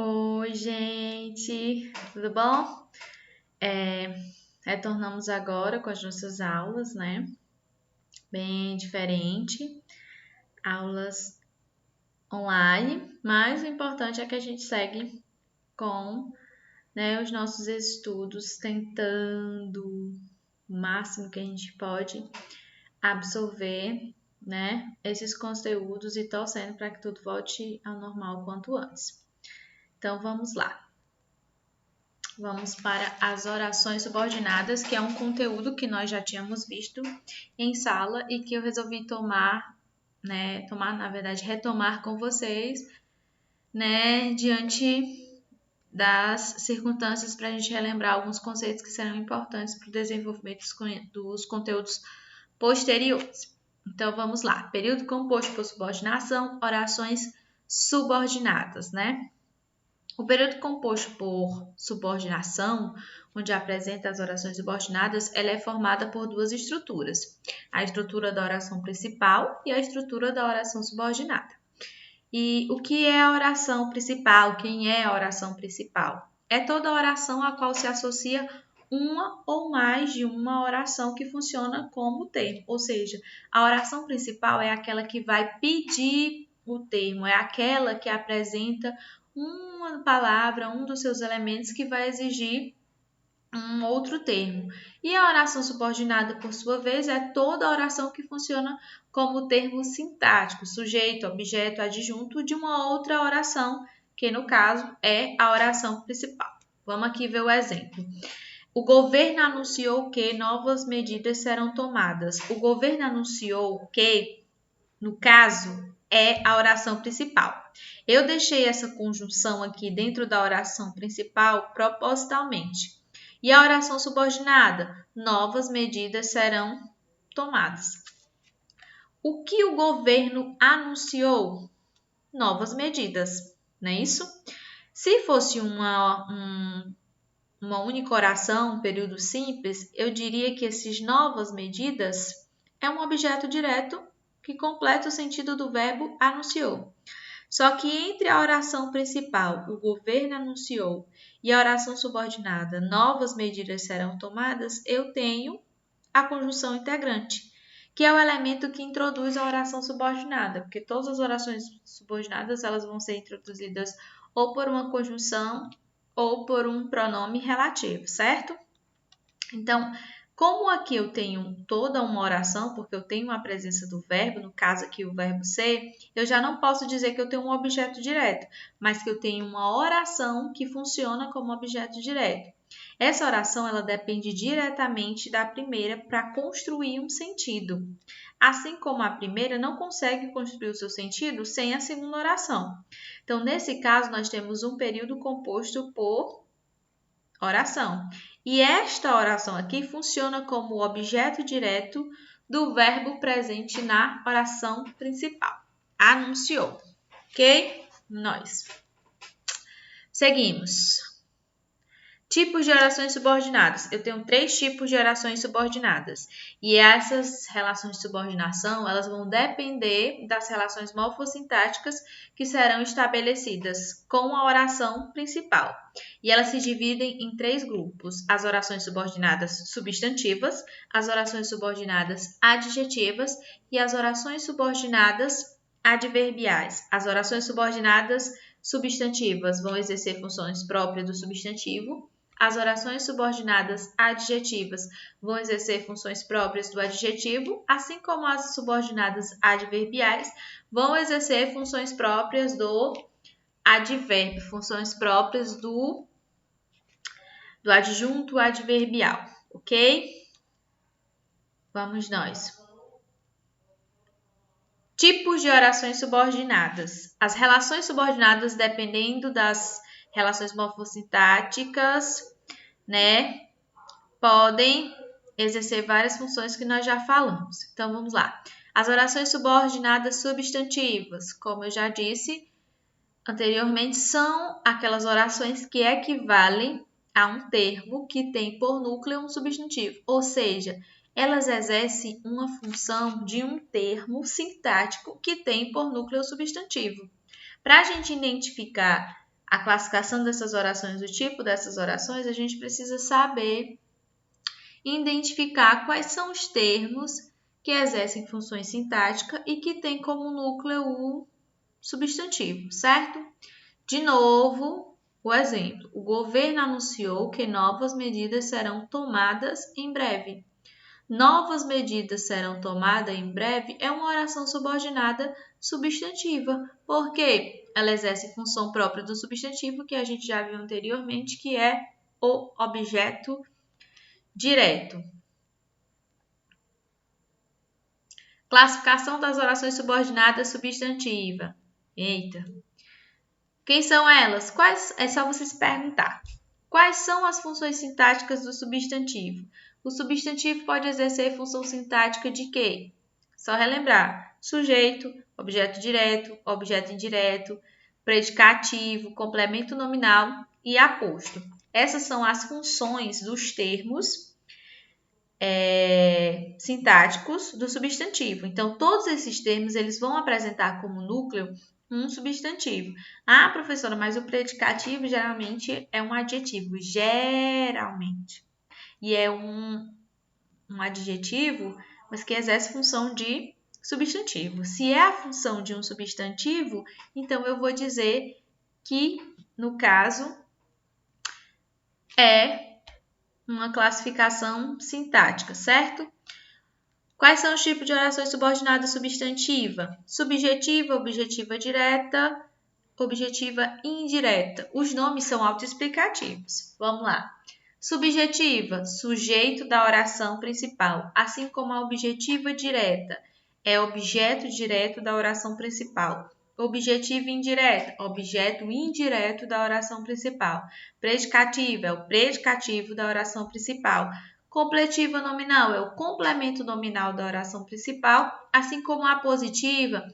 Oi, gente, tudo bom? Retornamos agora com as nossas aulas, né? Bem diferente, aulas online, mas o importante é que a gente segue com, né, os nossos estudos, tentando o máximo que a gente pode absorver, né, esses conteúdos e torcendo para que tudo volte ao normal quanto antes. Então, vamos lá. Vamos para as orações subordinadas, que é um conteúdo que nós já tínhamos visto em sala e que eu resolvi retomar com vocês, né, diante das circunstâncias para a gente relembrar alguns conceitos que serão importantes para o desenvolvimento dos conteúdos posteriores. Então, vamos lá. Período composto por subordinação, orações subordinadas, né? O período composto por subordinação, onde apresenta as orações subordinadas, ela é formada por duas estruturas: a estrutura da oração principal e a estrutura da oração subordinada. E o que é a oração principal? Quem é a oração principal? É toda oração a qual se associa uma ou mais de uma oração que funciona como termo, ou seja, a oração principal é aquela que vai pedir o termo, é aquela que apresenta uma palavra, um dos seus elementos que vai exigir um outro termo. E a oração subordinada, por sua vez, é toda oração que funciona como termo sintático, sujeito, objeto, adjunto de uma outra oração, que no caso é a oração principal. Vamos aqui ver o exemplo. O governo anunciou que novas medidas serão tomadas. O governo anunciou que, no caso, é a oração principal. Eu deixei essa conjunção aqui dentro da oração principal propositalmente. E a oração subordinada? Novas medidas serão tomadas. O que o governo anunciou? Novas medidas, não é isso? Se fosse uma única oração, um período simples, eu diria que esses novas medidas é um objeto direto que completa o sentido do verbo anunciou. Só que entre a oração principal, o governo anunciou, e a oração subordinada, novas medidas serão tomadas, eu tenho a conjunção integrante, que é o elemento que introduz a oração subordinada, porque todas as orações subordinadas elas vão ser introduzidas ou por uma conjunção ou por um pronome relativo, certo? Então, como aqui eu tenho toda uma oração, porque eu tenho a presença do verbo, no caso aqui o verbo ser, eu já não posso dizer que eu tenho um objeto direto, mas que eu tenho uma oração que funciona como objeto direto. Essa oração ela depende diretamente da primeira para construir um sentido. Assim como a primeira não consegue construir o seu sentido sem a segunda oração. Então, nesse caso, nós temos um período composto por oração. E esta oração aqui funciona como objeto direto do verbo presente na oração principal. Anunciou. Ok? Nós. Seguimos. Tipos de orações subordinadas. Eu tenho 3 tipos de orações subordinadas. E essas relações de subordinação, elas vão depender das relações morfossintáticas que serão estabelecidas com a oração principal. E elas se dividem em 3 grupos: as orações subordinadas substantivas, as orações subordinadas adjetivas e as orações subordinadas adverbiais. As orações subordinadas substantivas vão exercer funções próprias do substantivo. As orações subordinadas adjetivas vão exercer funções próprias do adjetivo, assim como as subordinadas adverbiais vão exercer funções próprias do advérbio, funções próprias do adjunto adverbial, ok? Vamos nós. Tipos de orações subordinadas. As relações subordinadas, dependendo das relações morfossintáticas, né, podem exercer várias funções que nós já falamos. Então, vamos lá. As orações subordinadas substantivas, como eu já disse anteriormente, são aquelas orações que equivalem a um termo que tem por núcleo um substantivo, ou seja, elas exercem uma função de um termo sintático que tem por núcleo substantivo. Para a gente identificar a classificação dessas orações, o tipo dessas orações, a gente precisa saber identificar quais são os termos que exercem funções sintáticas e que têm como núcleo o substantivo, certo? De novo, o exemplo. O governo anunciou que novas medidas serão tomadas em breve. Novas medidas serão tomadas em breve é uma oração subordinada substantiva, porque ela exerce função própria do substantivo, que a gente já viu anteriormente, que é o objeto direto. Classificação das orações subordinadas substantiva. Eita! Quem são elas? É só você se perguntar. Quais são as funções sintáticas do substantivo? O substantivo pode exercer função sintática de quê? Só relembrar. Sujeito, objeto direto, objeto indireto, predicativo, complemento nominal e aposto. Essas são as funções dos termos sintáticos do substantivo. Então, todos esses termos eles vão apresentar como núcleo um substantivo. Ah, professora, mas o predicativo geralmente é um adjetivo. Geralmente. E é um adjetivo, mas que exerce função de substantivo. Se é a função de um substantivo, então eu vou dizer que, no caso, é uma classificação sintática, certo? Quais são os tipos de orações subordinadas substantiva? Subjetiva, objetiva direta, objetiva indireta. Os nomes são autoexplicativos. Vamos lá. Subjetiva, sujeito da oração principal, assim como a objetiva direta é objeto direto da oração principal. Objetiva indireta, objeto indireto da oração principal. Predicativa é o predicativo da oração principal. Completiva nominal é o complemento nominal da oração principal, assim como a apositiva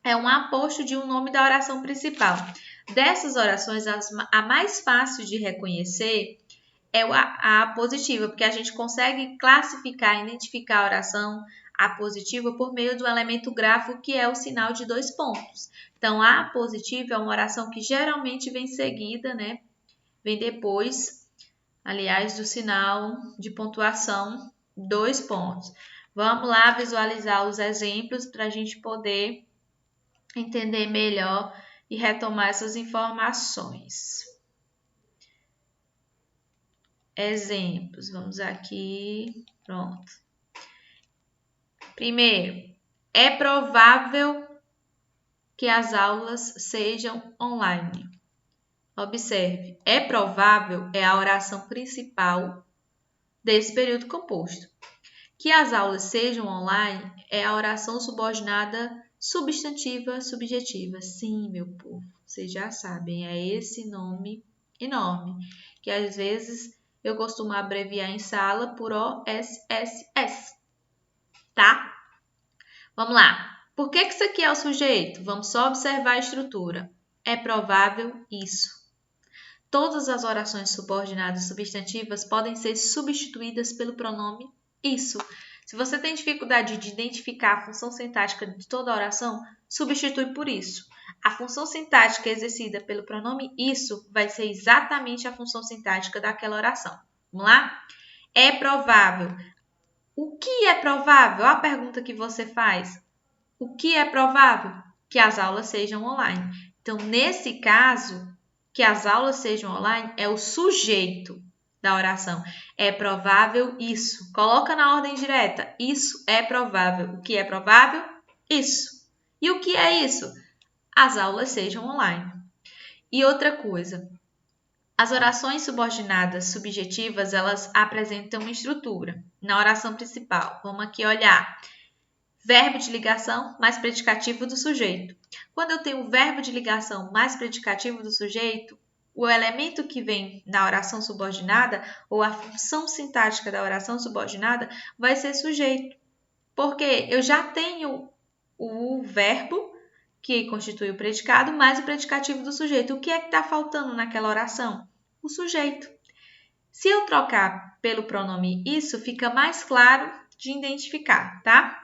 é um aposto de um nome da oração principal. Dessas orações, a mais fácil de reconhecer é a apositiva, porque a gente consegue classificar, identificar a oração apositiva por meio do elemento gráfico, que é o sinal de 2 pontos. Então, a apositiva é uma oração que geralmente vem seguida, né? Vem depois, aliás, do sinal de pontuação 2 pontos. Vamos lá visualizar os exemplos para a gente poder entender melhor e retomar essas informações. Exemplos, vamos aqui, pronto. Primeiro, é provável que as aulas sejam online. Observe, é provável é a oração principal desse período composto. Que as aulas sejam online é a oração subordinada substantiva subjetiva. Sim, meu povo, vocês já sabem, é esse nome enorme, que às vezes eu costumo abreviar em sala por OSSS, tá? Vamos lá. Por que isso aqui é o sujeito? Vamos só observar a estrutura. É provável isso. Todas as orações subordinadas substantivas podem ser substituídas pelo pronome isso. Se você tem dificuldade de identificar a função sintática de toda oração, substitui por isso. A função sintática exercida pelo pronome isso vai ser exatamente a função sintática daquela oração. Vamos lá? É provável. O que é provável? A pergunta que você faz. O que é provável? Que as aulas sejam online. Então, nesse caso, que as aulas sejam online é o sujeito da oração. É provável isso. Coloca na ordem direta. Isso é provável. O que é provável? Isso. E o que é isso? As aulas sejam online. E outra coisa, as orações subordinadas subjetivas, elas apresentam uma estrutura na oração principal. Vamos aqui olhar. Verbo de ligação mais predicativo do sujeito. Quando eu tenho o verbo de ligação mais predicativo do sujeito, o elemento que vem na oração subordinada, ou a função sintática da oração subordinada, vai ser sujeito. Porque eu já tenho o verbo, que constitui o predicado, mais o predicativo do sujeito. O que é que está faltando naquela oração? O sujeito. Se eu trocar pelo pronome isso, fica mais claro de identificar, tá?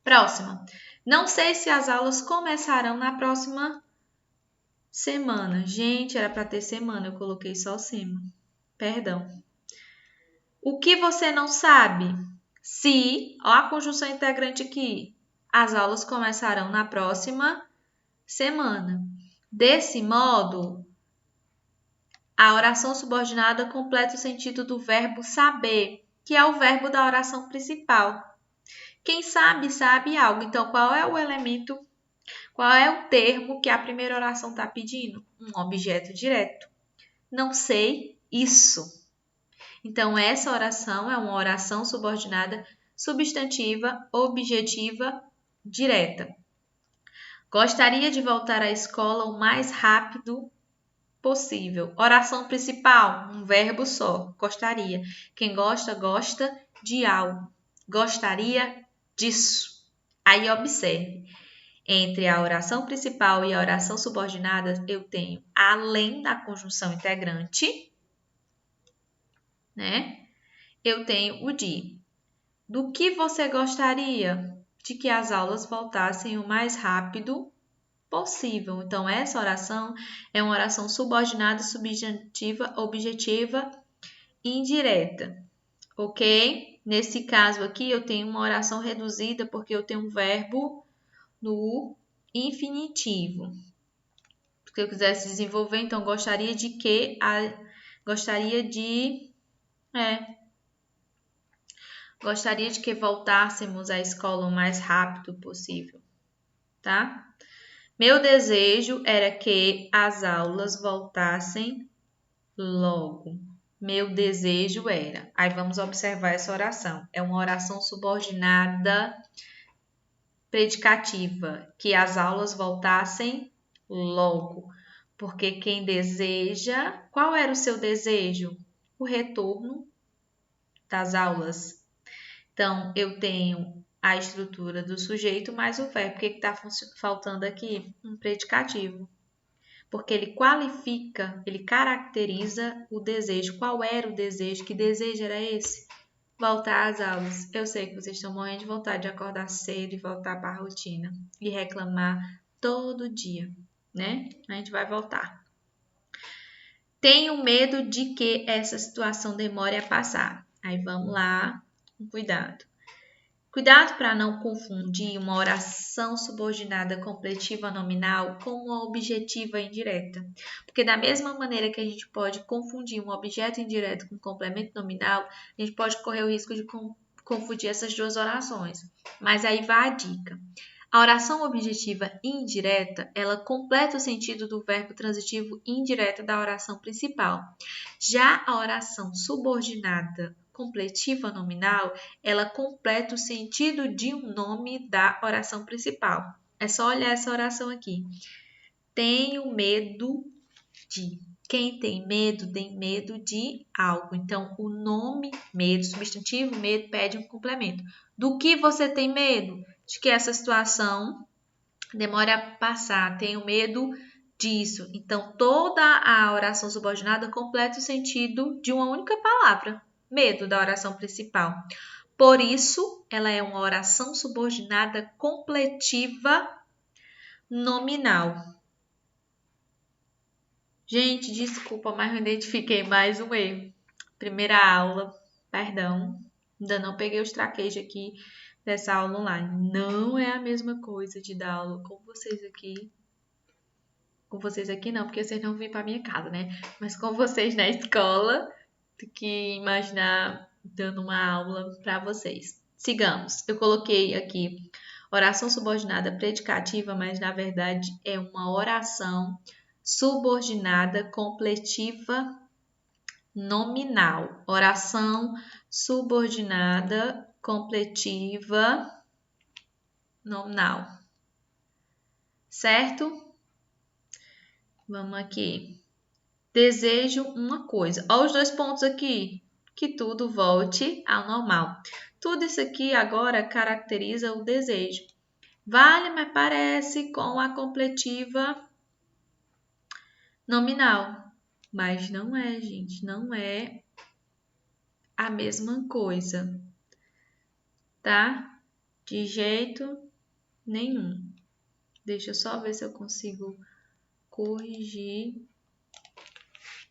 Próxima. Não sei se as aulas começarão na próxima Semana. Gente, era para ter semana, eu coloquei só sema. Perdão. O que você não sabe? Se, ó a conjunção integrante aqui, as aulas começarão na próxima semana. Desse modo, a oração subordinada completa o sentido do verbo saber, que é o verbo da oração principal. Quem sabe, sabe algo. Então, qual é o elemento, qual é o termo que a primeira oração está pedindo? Um objeto direto. Não sei isso. Então, essa oração é uma oração subordinada substantiva, objetiva, direta. Gostaria de voltar à escola o mais rápido possível. Oração principal, um verbo só. Gostaria. Quem gosta, gosta de algo. Gostaria disso. Aí observe. Entre a oração principal e a oração subordinada, eu tenho, além da conjunção integrante, né? Eu tenho o de. Do que você gostaria? De que as aulas voltassem o mais rápido possível. Então, essa oração é uma oração subordinada, substantiva, objetiva e indireta. Ok? Nesse caso aqui, eu tenho uma oração reduzida porque eu tenho um verbo no infinitivo. Se eu quisesse desenvolver, então, gostaria de que... Gostaria de voltássemos à escola o mais rápido possível, tá? Meu desejo era que as aulas voltassem logo. Meu desejo era. Aí vamos observar essa oração. É uma oração subordinada predicativa, que as aulas voltassem logo. Porque quem deseja, qual era o seu desejo? O retorno das aulas. Então, eu tenho a estrutura do sujeito mais o verbo. O que está faltando aqui? Um predicativo. Porque ele qualifica, ele caracteriza o desejo. Qual era o desejo? Que desejo era esse? Voltar às aulas. Eu sei que vocês estão morrendo de vontade de acordar cedo e voltar para a rotina. E reclamar todo dia, né? A gente vai voltar. Tenho medo de que essa situação demore a passar. Aí vamos lá, com cuidado. Cuidado para não confundir uma oração subordinada completiva nominal com uma objetiva indireta. Porque da mesma maneira que a gente pode confundir um objeto indireto com complemento nominal, a gente pode correr o risco de confundir essas duas orações. Mas aí vai a dica. A oração objetiva indireta, ela completa o sentido do verbo transitivo indireta da oração principal. Já a oração subordinada completiva nominal, ela completa o sentido de um nome da oração principal. É só olhar essa oração aqui. Tenho medo de. Quem tem medo de algo. Então, o nome medo, substantivo medo, pede um complemento. Do que você tem medo? De que essa situação demore a passar. Tenho medo disso. Então, toda a oração subordinada completa o sentido de uma única palavra. Medo da oração principal. Por isso, ela é uma oração subordinada completiva nominal. Gente, desculpa, mas eu identifiquei mais um erro. Primeira aula, perdão, ainda não peguei os traquejos aqui dessa aula online. Não é a mesma coisa de dar aula com vocês aqui. Com vocês aqui não, porque vocês não vêm para minha casa, né? Mas com vocês na escola, do que imaginar dando uma aula para vocês. Sigamos. Eu coloquei aqui oração subordinada predicativa, mas na verdade é uma oração subordinada completiva nominal. Oração subordinada completiva nominal. Certo? Vamos aqui. Desejo uma coisa. Olha os dois pontos aqui. Que tudo volte ao normal. Tudo isso aqui agora caracteriza o desejo. Vale, mas parece com a completiva nominal. Mas não é, gente. Não é a mesma coisa. Tá? De jeito nenhum. Deixa eu só ver se eu consigo corrigir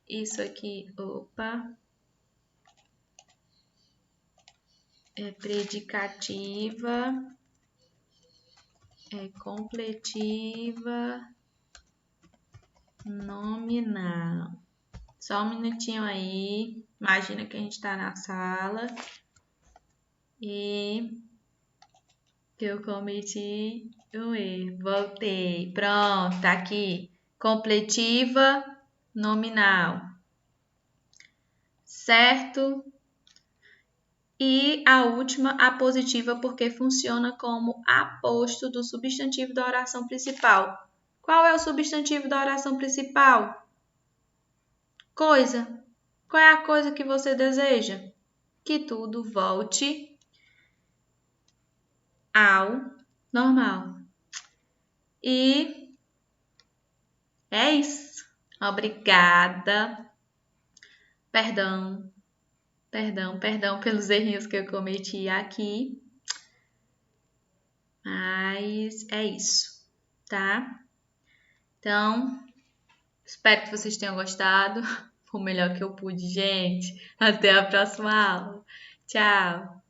isso aqui. Opa. É predicativa, é completiva, nominal. Só um minutinho aí. Imagina que a gente está na sala e que eu cometi um erro. Voltei. Pronto, tá aqui. Completiva, nominal. Certo? E a última, apositiva, porque funciona como aposto do substantivo da oração principal. Qual é o substantivo da oração principal? Coisa. Qual é a coisa que você deseja? Que tudo volte ao normal. E é isso. Obrigada. Perdão pelos errinhos que eu cometi aqui. Mas é isso, tá? Então, espero que vocês tenham gostado. Foi o melhor que eu pude, gente. Até a próxima aula. Tchau!